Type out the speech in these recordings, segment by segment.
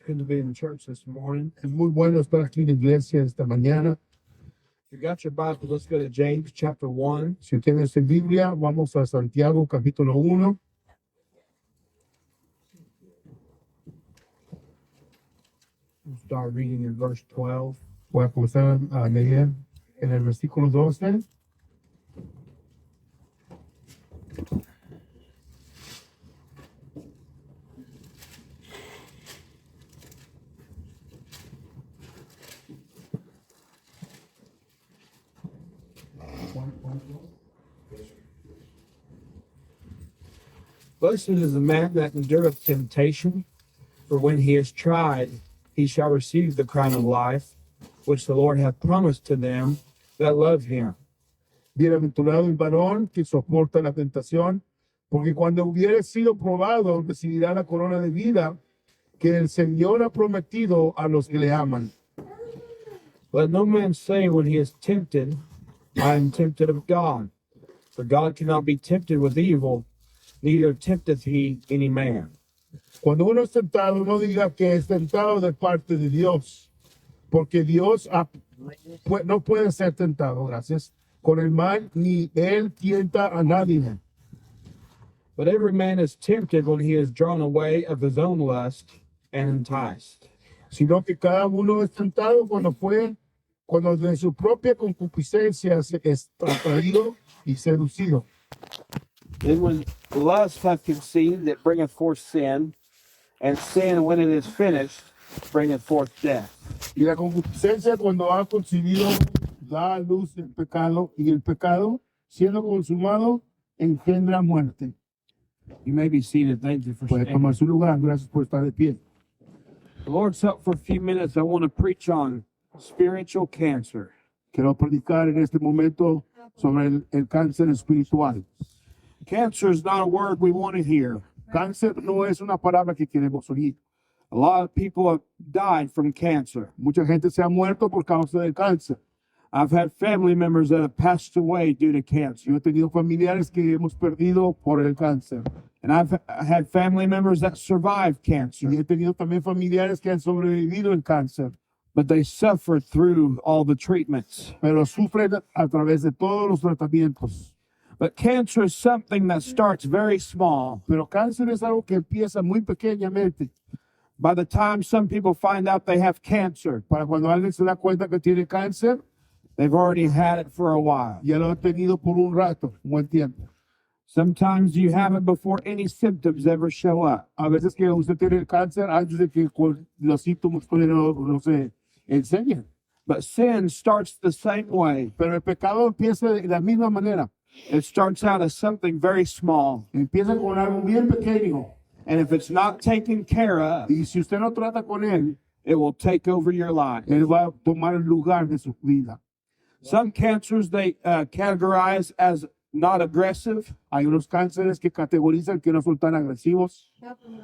Good to be in church this morning. Es muy bueno estar aquí en la iglesia esta mañana. If you got your Bible, let's go to James chapter 1. Si tienes tu Biblia, vamos a Santiago capítulo 1. We'll start reading in verse 12. Voy a comenzar a leer en el versículo 12. Blessed is the man that endureth temptation, for when he is tried, he shall receive the crown of life, which the Lord hath promised to them that love him. Bienaventurado el varón que soporta la tentación, porque cuando hubiere sido probado, recibirá la corona de vida que el Señor ha prometido a los que le aman. Let no man say when he is tempted, I am tempted of God. For God cannot be tempted with evil, neither tempteth he any man. Cuando uno es tentado, no diga que es tentado de parte de Dios, porque Dios no puede ser tentado, gracias, con el mal, ni Él tienta a nadie. But every man is tempted when he is drawn away of his own lust and enticed. Sino que cada uno es tentado cuando de su propia concupiscencia es atraído y seducido. Then when lust hath conceived, it bringeth forth sin, and sin, when it is finished, bringeth forth death. Y la concupiscencia, cuando ha concebido, da a luz el pecado, y el pecado, siendo consumado, engendra muerte. You may be seated. Thank you for Puede staying. tomar su lugar. Gracias por estar de pie. The Lord's help for a few minutes. I want to preach on spiritual cancer. Quiero predicar en este momento sobre el cáncer espiritual. Cancer is not a word we want to hear. Cáncer no es una palabra que queremos oír. A lot of people have died from cancer. Mucha gente se ha muerto por causa del cáncer. I've had family members that have passed away due to cancer. Yo he tenido familiares que hemos perdido por el cáncer. And I've had family members that survived cancer, Y he tenido también familiares que han sobrevivido el cáncer, but they suffered through all the treatments. pero sufren a través de todos los tratamientos. But cancer is something that starts very small. Pero cáncer es algo que empieza muy pequeñamente. By the time some people find out they have cancer, Para cuando alguien se da cuenta que tiene cáncer, they've already had it for a while. ya lo ha tenido por un rato, un buen tiempo. Sometimes you have it before any symptoms ever show up. A veces que usted tiene el cáncer antes de que los síntomas no se enseñen. But sin starts the same way. Pero el pecado empieza de la misma manera. It starts out as something very small. Empieza con algo bien pequeño. And if it's not taken care of, Y si usted no trata con él, it will take over your life. él va a tomar el lugar de su vida. Some cancers they categorize as not aggressive, Hay unos cánceres que categorizan que no son tan agresivos,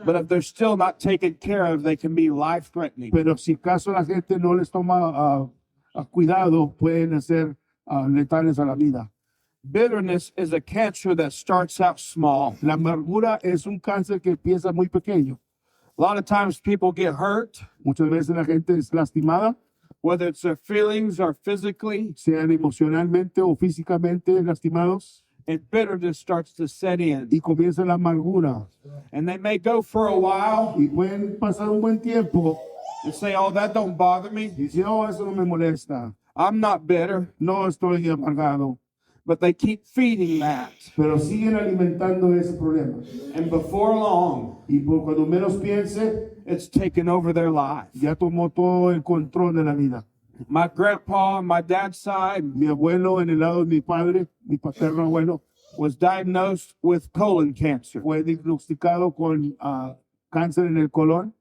but if they're still not taken care of, they can be life-threatening. pero si acaso la gente no les toma cuidado, pueden ser letales a la vida. Bitterness is a cancer that starts out small. La amargura es un cáncer que empieza muy pequeño. A lot of times people get hurt, Muchas veces la gente es lastimada, whether it's their feelings or physically, sean emocionalmente o físicamente lastimados, and bitterness starts to set in. y comienza la amargura. And they may go for a while Y pueden pasar un buen tiempo and say, oh, that don't bother me. y decir, oh, eso no me molesta, I'm not bitter. no estoy amargado. But they keep feeding that. Pero siguen alimentando ese problema. And before long, Y por cuando menos piense, it's taken over their life. ya tomó todo el control de la vida. My grandpa on my dad's side Mi abuelo en el lado de mi padre, mi paterno abuelo, was diagnosed with colon cancer. fue diagnosticado con cáncer en el colon.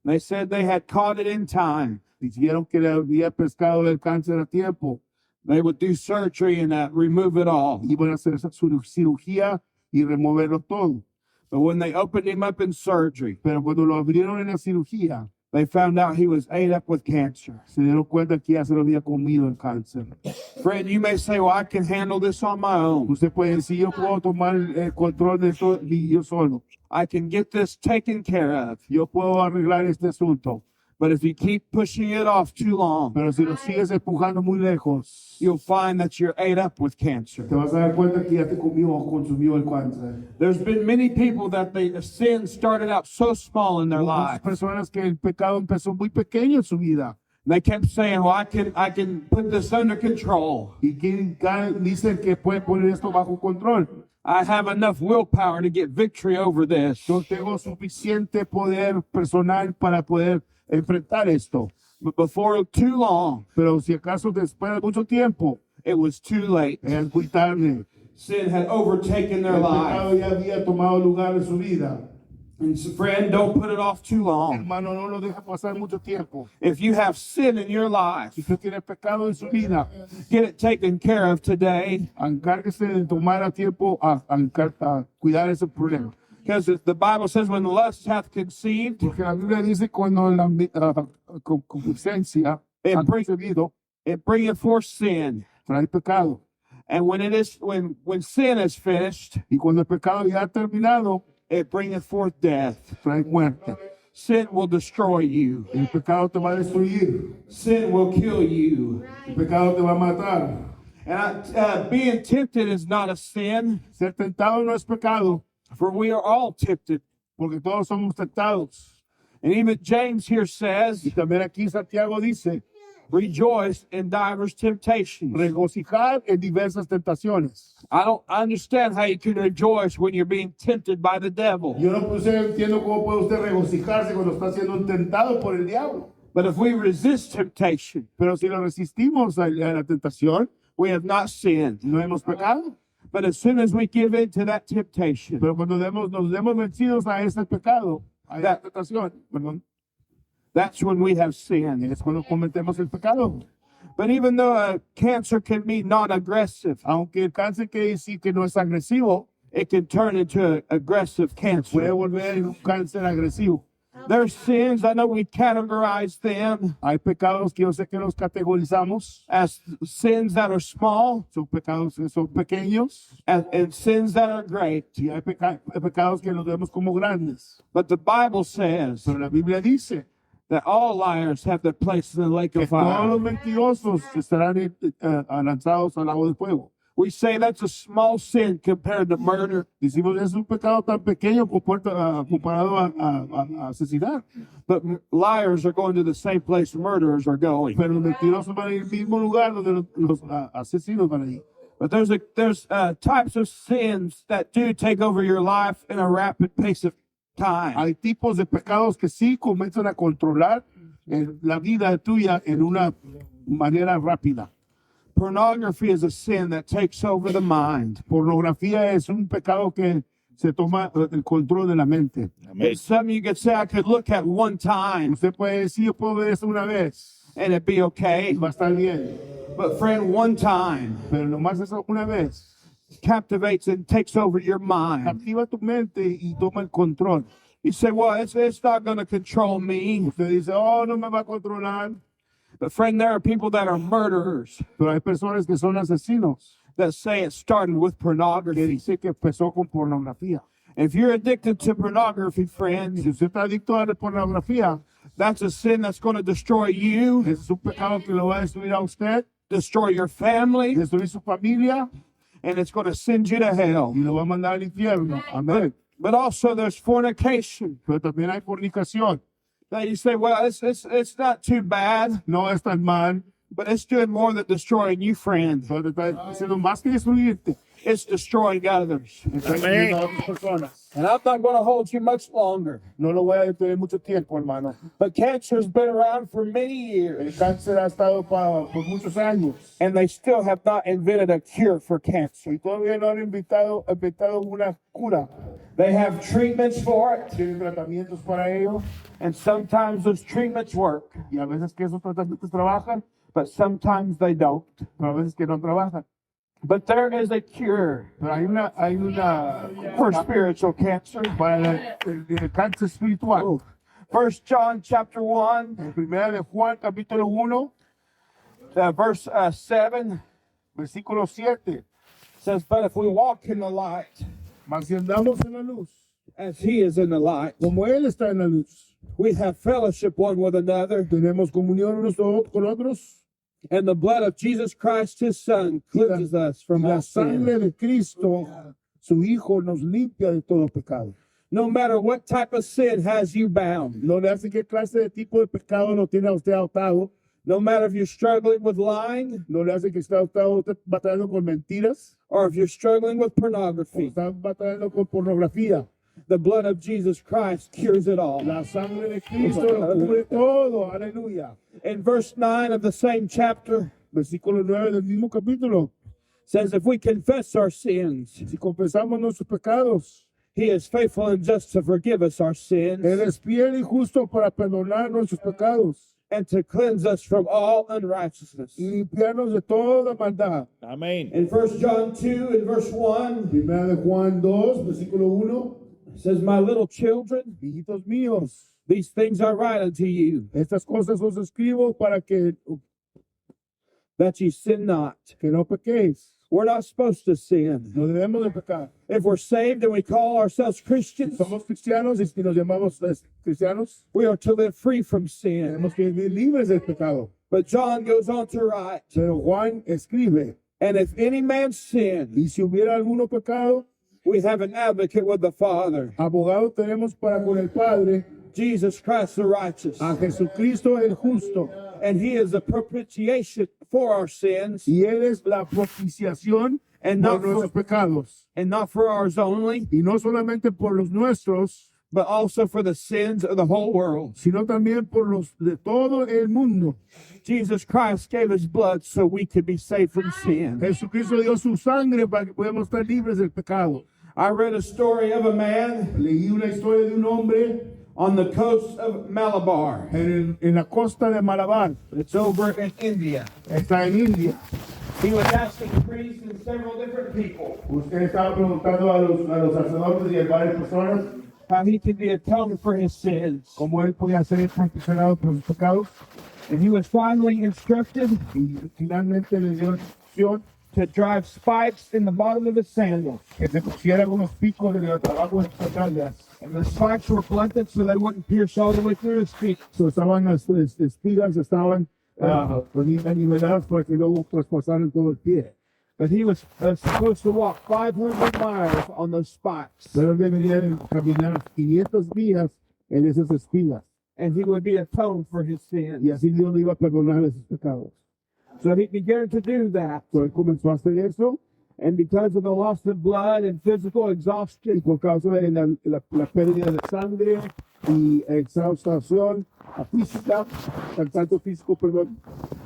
They said they had caught it in time. Dijeron que le había pescado el cáncer a tiempo. They would do surgery and remove it all. Iban a hacer esa cirugía y removerlo todo. But when they opened him up in surgery, Pero cuando lo abrieron en la cirugía, They found out he was ate up with cancer. Se dieron cuenta que ya se lo había comido el cáncer. Friend, you may say, well, I can handle this on my own. Usted puede decir, yo puedo tomar el control de esto yo solo. I can get this taken care of. Yo puedo arreglar este asunto. But if you keep pushing it off too long, Pero si lo sigues empujando muy lejos, you'll find that you're ate up with cancer. te vas a dar cuenta que ya te comió o consumió el cáncer. There's been many people that the sin started out so small in their Muchas life. personas que el pecado empezó muy pequeño en su vida They kept saying, well, I can put this under control. y dicen que pueden poner esto bajo control. I have enough willpower to get victory over this. Yo tengo suficiente poder personal para poder enfrentar esto. But before too long, Pero si acaso después de mucho tiempo, it was too late. es muy tarde. Sin had overtaken their El life. pecado ya había tomado lugar en su vida. And so, friend, don't put it off too long. Hermano, no lo deja pasar mucho tiempo. If you have sin in your life, Si usted tiene pecado en su vida, get it taken care of today. encárguese de tomar a tiempo a cuidar ese problema. Because the Bible says when lust hath conceived, Porque la Biblia dice cuando la concupiscencia Eh, ha bring- concebido, it bringeth forth sin. trae pecado. And when sin is finished, Y cuando el pecado ya ha terminado, it bringeth forth death. trae muerte. Sin will destroy you. El pecado te va a destruir. Sin will kill you. El pecado te va a matar. And being tempted is not a sin, Ser tentado no es pecado, for we are all tempted. porque todos somos tentados. And even James here says, Y también aquí Santiago dice, rejoice in divers temptations. regocijar en diversas tentaciones. I don't understand how you can rejoice when you're being tempted by the devil. Yo no entiendo cómo puede usted regocijarse cuando está siendo tentado por el diablo. But if we resist temptation, Pero si lo resistimos a la tentación, we have not sinned. no hemos pecado. But as soon as we give in to that temptation, Pero cuando nos demos vencidos a ese pecado, a esa tentación, perdón, that's when we have sinned. es cuando cometemos el pecado. But even though cancer can be non-aggressive, Aunque el cáncer quiere decir que no es agresivo, it can turn into aggressive puede cancer. volver en un cáncer agresivo. There's sins, I know we categorize them Hay pecados que yo sé que los categorizamos. as sins that are small Son pecados que son pequeños and sins that are great. y hay pecados que los vemos como grandes. But the Bible says Pero la Biblia dice that all liars have their place in the lake que of todos fire. los mentirosos estarán lanzados al lago de fuego. We say that's a small sin compared to murder, Decimos es un pecado tan pequeño comparado a asesinar. but liars are going to the same place murderers are going. Pero los mentirosos van a ir al mismo lugar donde los asesinos van a ir. But there's types of sins that do take over your life in a rapid pace of time. Hay tipos de pecados que sí comienzan a controlar la vida tuya en una manera rápida. Pornography is a sin that takes over the mind. Pornografía es un pecado que se toma el control de la mente. It's something you could say I could look at one time Usted puede decir, yo puedo ver eso una vez, and it'd be okay. va a estar bien. But friend, one time Pero nomás eso una vez, captivates and takes over your mind. activa tu mente y toma el control. You say, well, it's not going to control me. Usted dice, oh, no me va a controlar. But friend, there are people that are murderers Pero hay personas que son asesinos, that say it started with que pornography. dice que empezó con pornografía. If you're addicted to pornography, friend, Si usted está adicto a la pornografía, that's a sin that's going to destroy you, ese es un pecado que lo va a destruir a usted, destroy your family, destruir su familia and it's going to send you to hell. y lo va a mandar al infierno. Amén. But also there's fornication. Pero también hay fornicación. That you say, well, it's not too bad, No es tan mal, but it's doing more than destroying you, friend. pero te está haciendo más que destruirte. It's destroying others. Está destruyendo a otras personas. And I'm not going to hold you much longer. No lo voy a detener mucho tiempo, hermano. But cancer's been around for many El years, cáncer ha estado por muchos años and they still have not invented a cure for cancer. y todavía no han inventado una cura. They have treatments for it, Tienen tratamientos para ello and sometimes those treatments work, y a veces que esos tratamientos trabajan, but sometimes they don't. pero a veces que no trabajan. But there is a cure Pero hay una for spiritual cancer. para el cáncer espiritual. 1 John chapter 1, En primera de Juan, capítulo 1, verse 7 versículo 7. says, "But if we walk in the light, Mas si andamos en la luz, as he is in the light, como Él está en la luz, we have fellowship one with another, tenemos comunión unos con otros, and the blood of Jesus Christ, his Son, cleanses us y from la all sin." sangre de Cristo, su Hijo, nos limpia de todo pecado. No matter what type of sin has you bound, No le hace qué clase de tipo de pecado lo tiene a usted atado, no matter if you're struggling with lying no le hace que está usted batallando con mentiras, or if you're struggling with o pornography, está batallando con pornografía. the blood of Jesus Christ cures it all. La sangre de Cristo lo cubre todo. Aleluya. In verse 9 of the same chapter Versículo 9 del mismo capítulo. says, "If we confess our sins, Si confesamos nuestros pecados, he is faithful and just to forgive us our sins Él es fiel y justo para perdonar nuestros pecados and to cleanse us from all unrighteousness." y limpiarnos de toda maldad. Amén. In 1 John 2 and verse 1 Primera de Juan 2, versículo 1. it says, "My little children, Hijitos míos, these things I write unto you, estas cosas os escribo para que that ye sin not." no pequéis. We're not supposed to sin. No debemos de pecar. If we're saved and we call ourselves Christians, Somos cristianos y si nos llamamos cristianos, we are to live free from sin. tenemos que vivir libres del pecado. But John goes on to write, Pero Juan escribe, "And if any man sin, y si hubiera alguno pecado, we have an advocate with the Father, abogado tenemos para con el Padre, Jesus Christ the righteous. a Jesucristo el justo. And he is a propitiation for our sins, Y Él es la propiciación and por not nuestros for, pecados. and not for ours only, Y no solamente por los nuestros, but also for the sins of the whole world. sino también por los de todo el mundo. Jesus Christ gave his blood so we could be saved from sin. Jesucristo dio su sangre para que podamos estar libres del pecado. I read a story of a man Leí una historia de un hombre on the coast of Malabar. en la costa de Malabar. It's over in India. Está en India. He was asking priests and several different people Usted estaba preguntando a los sacerdotes y a varias personas how he could be atoned for his sins. cómo él podía ser santificado por sus pecados. And he was finally instructed Y finalmente le dio la instrucción to drive spikes in the bottom of his sandals. que se pusieran unos picos de trabajo en sus sandalias. And the spikes were blunted so they wouldn't pierce all the way through his feet. So, estaban las espigas estaban niveladas para que luego traspasaran todo el pie. But he was supposed to walk 500 miles on those spikes. Pero él debería caminar 500 millas en esas espigas. And he would be atoned for his sins. Y así Dios le iba a perdonar sus pecados. So he began to do that. So, él comenzó a hacer eso. And because of the loss of blood and physical Y exhaustion, por causa de la pérdida de sangre y exhaustación física, tanto físico, perdón,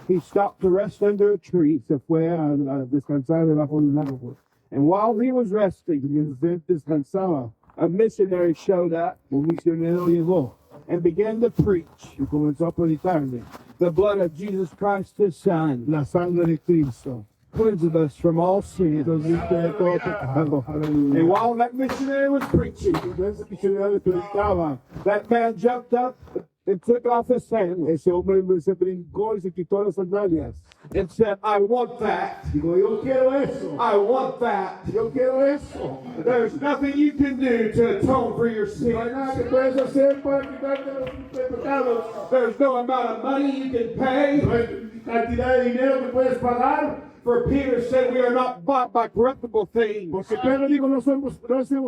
he stopped to rest under a tree. se fue a descansar debajo de un árbol. And while he was Y resting, mientras él descansaba, a missionary showed up un misionero llegó and began to preach y comenzó a predicarle the blood of Jesus Christ, his Son, la sangre de Cristo. cleanses us from all sin. Nos limpia de todo pecado. And Aleluya. while that missionary was preaching, Entonces el misionero le predicaba. that man jumped up and took off his sandals Ese hombre se brincó y se quitó las sandalias. and said, "I want that. Digo, yo quiero eso. I want that." Yo quiero eso. There's nothing you can do to atone for your No hay nada que sins. puedes hacer para quitarte los pecados. There's no amount of money you can pay. No hay cantidad de dinero que puedes pagar. For Peter said, "We are not bought by corruptible things, Porque Pedro dijo, no somos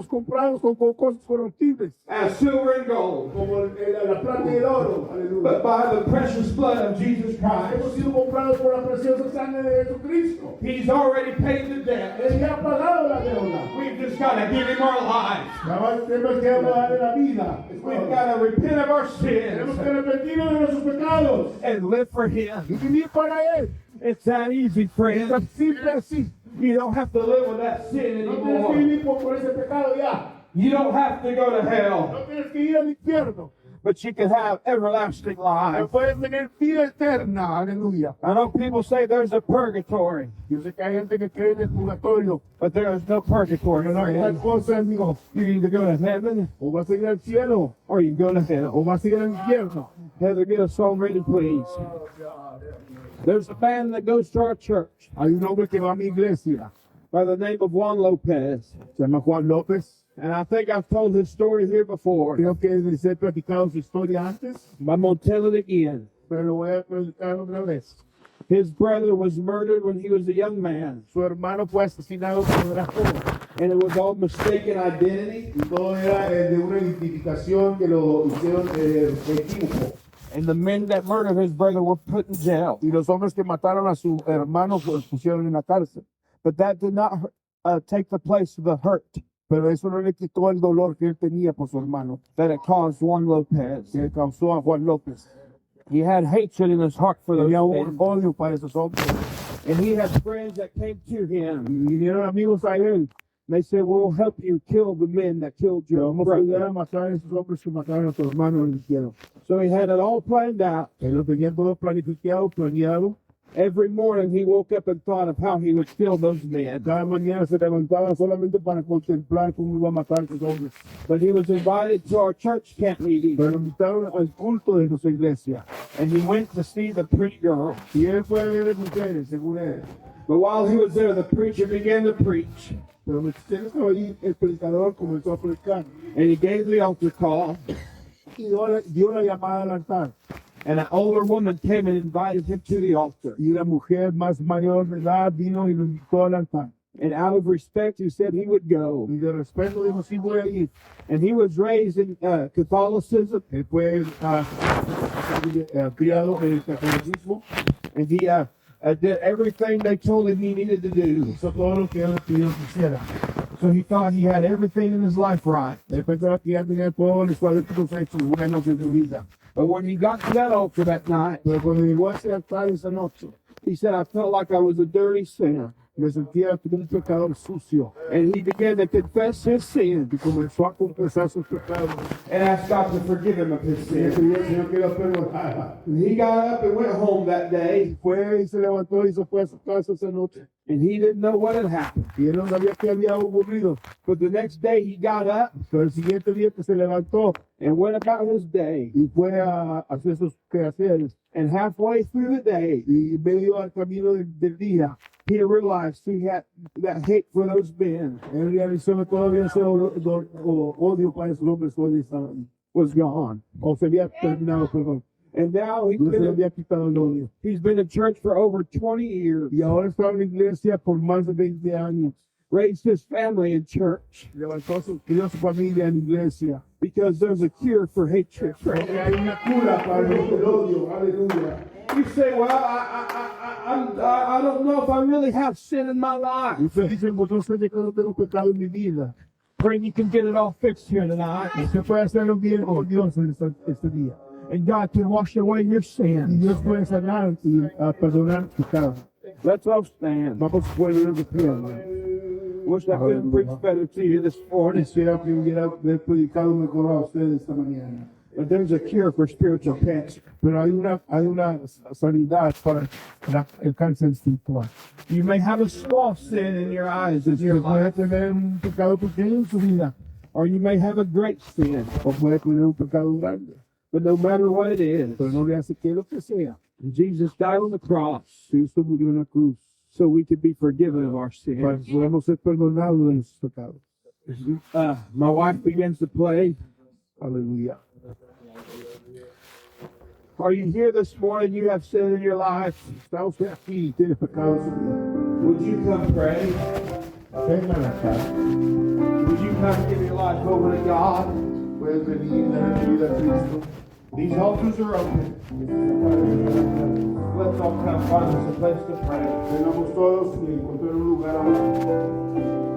comprados con cosas corruptibles, as silver and gold, como la plata y el oro. Aleluya. but by the precious blood of Jesus Hemos Christ." sido comprados por la preciosa sangre de Jesucristo. He's already paid the debt. Él ya ha pagado la deuda. We've just got to give him our lives. Nada más tenemos que darle la vida. We've got to repent of our Tenemos sins que arrepentirnos de nuestros pecados and live for Him. y vivir para Él. It's that easy, Es friend. tan simple así. You don't have to live with that sin No tienes que anymore. vivir por ese pecado ya. You don't have to go to hell. No tienes que ir al infierno. but you can have everlasting Pero life. puedes tener vida eterna, aleluya. I know people say there's a purgatory, Yo sé que hay gente que cree en el purgatorio, but there is no purgatory. pero no hay tal cosa, amigo. You either go to heaven O vas a ir al cielo, or you go to hell. o vas a ir al infierno. Heather, get a song ready, please. There's a man that goes to our church Hay un hombre que va a mi iglesia, by the name of Juan Lopez. se llama Juan López. And I think I've told his story here before. Creo que les he platicado su historia antes, I'm going to tell it again. pero lo voy a platicar otra vez. His brother was murdered when he was a young man, Su hermano fue asesinado cuando era joven. and it was all mistaken identity. Y todo era de una identificación que lo hicieron equívoco. And the men that murdered his brother were put in jail. Y los hombres que mataron a su hermano los pusieron en la cárcel. But that did not take the place of the hurt Pero eso no le quitó el dolor que él tenía por su hermano, that it caused Juan Lopez. que le causó a Juan López. He had hatred in his heart for those Tenía un men. odio para esos hombres. And he had friends that came to him. Y vinieron amigos a él. They said, we'll help you kill the men that killed Le your vamos a ayudar brother. a matar a esos hombres que mataron a tu hermano en el cielo. So he had it all planned out. Él lo tenía todo planificado, planeado. Every morning he woke up and thought of how he would kill those men. Cada mañana se levantaba solamente para contemplar cómo iba a matar a esos hombres. But he was invited to our church camp meeting, Pero lo invitaron al culto de nuestra iglesia. and he went to see the pretty girl. Y él fue a ver mujeres, según él. But while he was there, the preacher began to preach, Pero mientras él estaba allí, el predicador comenzó a predicar. and he gave the altar call, Y dio la llamada al altar. and an older woman came and invited him to the altar. Y una mujer más mayor de edad vino y lo invitó al altar. And out of respect, he said he would go. Y de respeto dijo, sí voy a ir. And he was raised in Catholicism, Él fue criado en el catolicismo. and he did everything they told him he needed to do. Hizo todo lo que él le pidió que hiciera. So he thought he had everything in his life right. Él pensaba que ya tenía todos los cuadritos hechos buenos en su vida. But when he got to that altar that night, Pero cuando llegó a ese altar esa noche, he said, I felt like I was a dirty sinner. me sentía como un pecador sucio. And he began to confess his sins Y comenzó a confesar sus pecados. and ask God to forgive him of his Y le sins. pidió al Señor que lo perdonara. He got up and went home that day, Fue y se levantó y se fue a su casa esa noche. and he didn't know what had happened. Y él no sabía qué había ocurrido. But the next day he got up Pero el siguiente día que se levantó and went about his day. y fue a hacer sus quehaceres. And halfway through the day, Y en medio al camino del día, he realized he had that hate for those men él realizó que todavía ese odio para esos hombres todavía estaban, was gone. o se había terminado, perdón. And now No se le había quitado el odio. he's been in church for over 20 years, Y ahora está en la iglesia por más de 20 años. raised his family in church Crió su familia en la iglesia. because there's a cure for hatred. Porque hay una cura para el odio. Aleluya. You say, well, I don't know if I really have sin in my life. Y usted dice, pues no sé de que no tengo pecado en mi vida. Pray you can get it all fixed here tonight. Usted puede hacerlo bien con Dios en este día. And God can wash away your Y sins. Dios puede sanar y perdonar pecado. Let's all stand. Vamos a poner de pie. hermano. Wish I could preach better to you this morning. Quisiera que hubiera haber predicado mejor a ustedes esta mañana. But there's a cure for spiritual cancer. Pero hay una sanidad para el cáncer espiritual. You may have a small sin in your eyes in your Usted puede life, tener un pecado pequeño en su vida, or you may have a great sin. o puede tener un pecado grande. But no matter what it is, Pero no le hace que lo que sea. Jesus died on the cross Cristo murió en la cruz so we could be forgiven of our para sins. que podamos ser perdonados de nuestros pecados. My wife begins to play. Aleluya. Are you here this morning? You have sin in your life. Está usted aquí y tiene pecado en su vida. Would you come pray? Vengan acá. Would you come give your life over to God? Puedes venir y dar tu vida a Cristo. These altars are open. Let's all come find us a place to pray. Venamos todos y encontrar un lugar a orar.